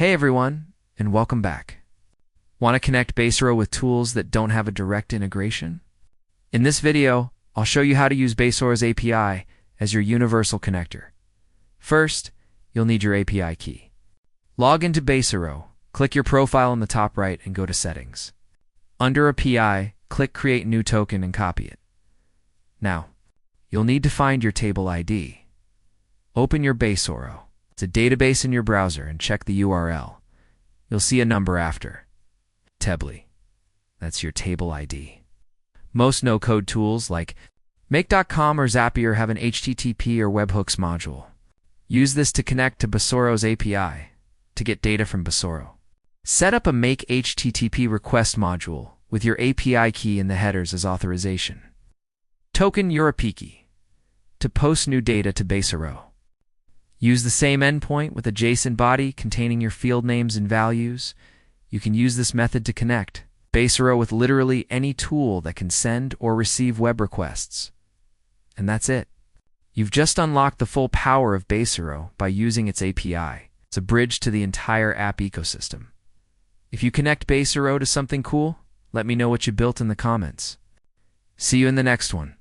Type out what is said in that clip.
Hey everyone, and welcome back. Want to connect Baserow with tools that don't have a direct integration? In this video, I'll show you how to use Baserow's API as your universal connector. First, you'll need your API key. Log into Baserow, click your profile in the top right and go to Settings. Under API, click Create New Token and copy it. Now, you'll need to find your table ID. Open your Baserow. It's a database in your browser and check the URL. You'll see a number after. Tebly. That's your table ID. Most no-code tools like Make.com or Zapier have an HTTP or webhooks module. Use this to connect to Baserow's API to get data from Baserow. Set up a Make HTTP request module with your API key in the headers as authorization. Token your API key to post new data to Baserow. Use the same endpoint with a JSON body containing your field names and values. You can use this method to connect Baserow with literally any tool that can send or receive web requests. And that's it. You've just unlocked the full power of Baserow by using its API. It's a bridge to the entire app ecosystem. If you connect Baserow to something cool, let me know what you built in the comments. See you in the next one.